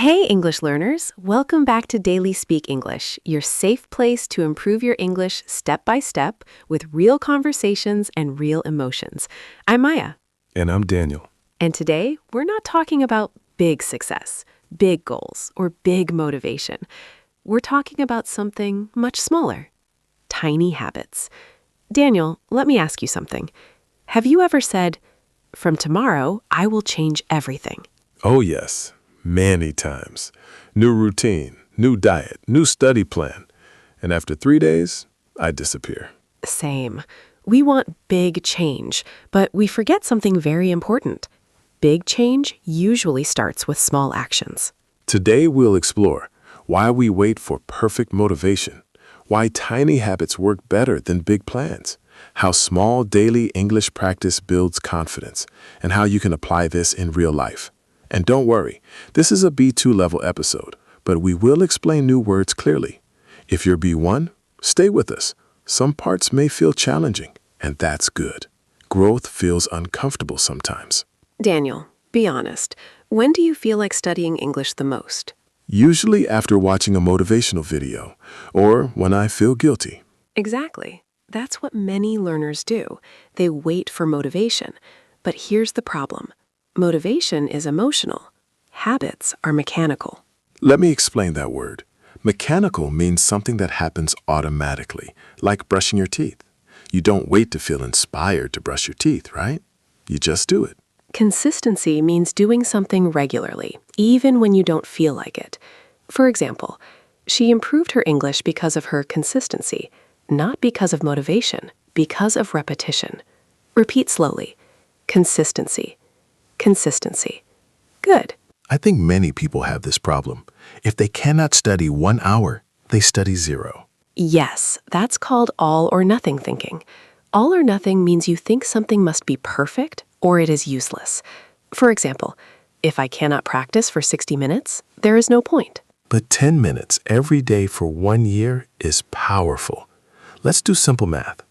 Hey, English learners! Welcome back to Daily Speak English, your safe place to improve your English step by step with real conversations and real emotions. I'm Maya. And I'm Daniel. And today, we're not talking about big success, big goals, or big motivation. We're talking about something much smaller, tiny habits. Daniel, let me ask you something. Have you ever said, "From tomorrow, I will change everything"? Oh, yes. Many times. New routine, new diet, new study plan. And after 3 days, I disappear. Same. We want big change, but we forget something very important. Big change usually starts with small actions. Today, we'll explore why we wait for perfect motivation, why tiny habits work better than big plans, how small daily English practice builds confidence, and how you can apply this in real life. And don't worry, this is a B2 level episode, but we will explain new words clearly. If you're B1, stay with us. Some parts may feel challenging, and that's good. Growth feels uncomfortable sometimes. Daniel, be honest. When do you feel like studying English the most? Usually after watching a motivational video, or when I feel guilty. Exactly. That's what many learners do. They wait for motivation. But here's the problem. Motivation is emotional. Habits are mechanical. Let me explain that word. Mechanical means something that happens automatically, like brushing your teeth. You don't wait to feel inspired to brush your teeth, right? You just do it. Consistency means doing something regularly, even when you don't feel like it. For example, she improved her English because of her consistency, not because of motivation, because of repetition. Repeat slowly. Consistency. Consistency. Good. I think many people have this problem. If they cannot study 1 hour, they study 0. Yes, that's called all or nothing thinking. All or nothing means you think something must be perfect or it is useless. For example, if I cannot practice for 60 minutes, there is no point. But 10 minutes every day for 1 year is powerful. Let's do simple math.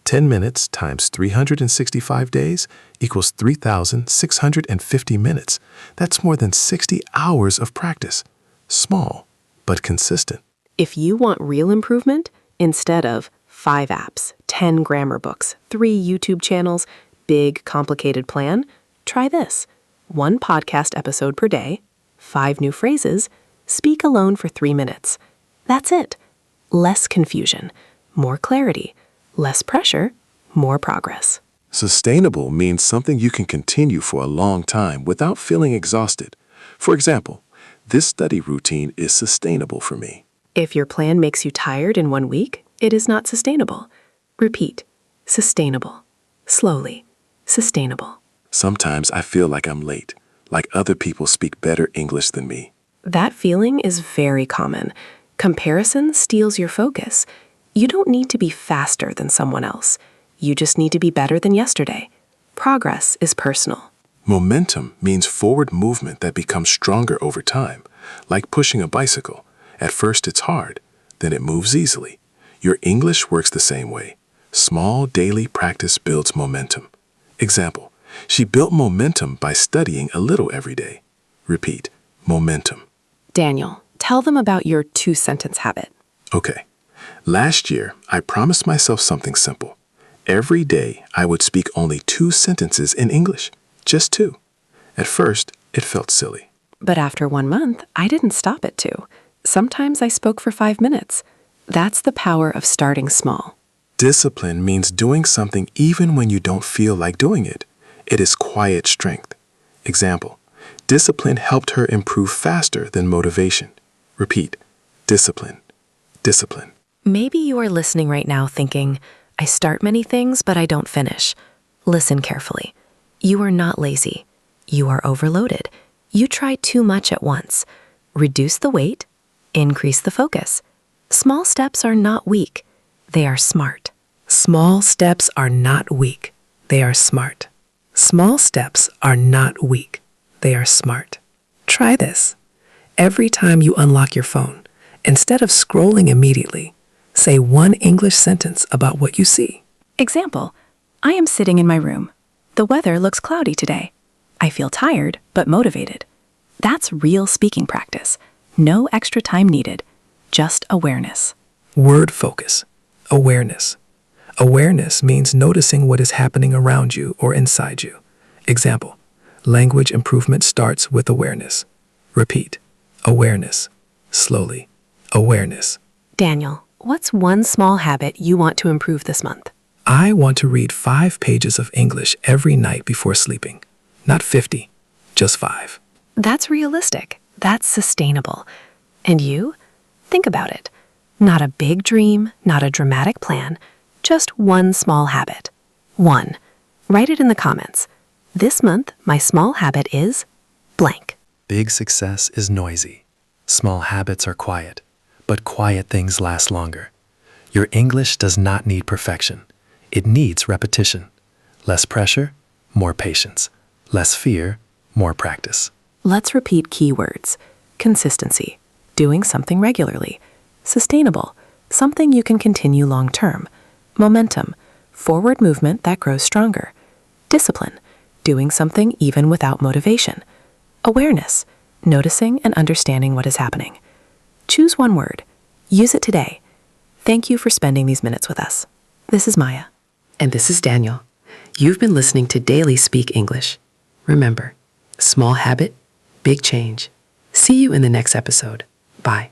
10 minutes times 365 days equals 3,650 minutes. That's more than 60 hours of practice. Small, but consistent. If you want real improvement, instead of 5 apps, 10 grammar books, 3 YouTube channels, big, complicated plan, try this. 1 podcast episode per day, 5 new phrases, speak alone for 3 minutes. That's it. Less confusion, more clarity. Less pressure, more progress. Sustainable means something you can continue for a long time without feeling exhausted. For example, this study routine is sustainable for me. If your plan makes you tired in 1 week, it is not sustainable. Repeat. Sustainable. Slowly. Sustainable. Sometimes I feel like I'm late, like other people speak better English than me. That feeling is very common. Comparison steals your focus. You don't need to be faster than someone else. You just need to be better than yesterday. Progress is personal. Momentum means forward movement that becomes stronger over time, like pushing a bicycle. At first it's hard, then it moves easily. Your English works the same way. Small daily practice builds momentum. Example, she built momentum by studying a little every day. Repeat, momentum. Daniel, tell them about your 2-sentence habit. Okay. Last year, I promised myself something simple. Every day, I would speak only 2 sentences in English. Just 2. At first, it felt silly. But after 1 month, I didn't stop at 2. Sometimes I spoke for 5 minutes. That's the power of starting small. Discipline means doing something even when you don't feel like doing it. It is quiet strength. Example, discipline helped her improve faster than motivation. Repeat, discipline, discipline. Maybe you are listening right now thinking, I start many things, but I don't finish. Listen carefully. You are not lazy. You are overloaded. You try too much at once. Reduce the weight. Increase the focus. Small steps are not weak. They are smart. Small steps are not weak. They are smart. Small steps are not weak. They are smart. Try this. Every time you unlock your phone, instead of scrolling immediately, say 1 English sentence about what you see. Example, I am sitting in my room. The weather looks cloudy today. I feel tired but motivated. That's real speaking practice. No extra time needed, just awareness. Word focus. Awareness. Awareness means noticing what is happening around you or inside you. Example, language improvement starts with awareness. Repeat, awareness. Slowly, awareness. Daniel, what's one small habit you want to improve this month? I want to read 5 pages of English every night before sleeping. Not 50, just 5. That's realistic. That's sustainable. And you? Think about it. Not a big dream, not a dramatic plan, just one small habit. 1. Write it in the comments. This month, my small habit is blank. Big success is noisy. Small habits are quiet, but quiet things last longer. Your English does not need perfection. It needs repetition. Less pressure, more patience. Less fear, more practice. Let's repeat keywords. Consistency, doing something regularly. Sustainable, something you can continue long term. Momentum, forward movement that grows stronger. Discipline, doing something even without motivation. Awareness, noticing and understanding what is happening. Choose one word. Use it today. Thank you for spending these minutes with us. This is Maya. And this is Daniel. You've been listening to Daily Speak English. Remember, small habit, big change. See you in the next episode. Bye.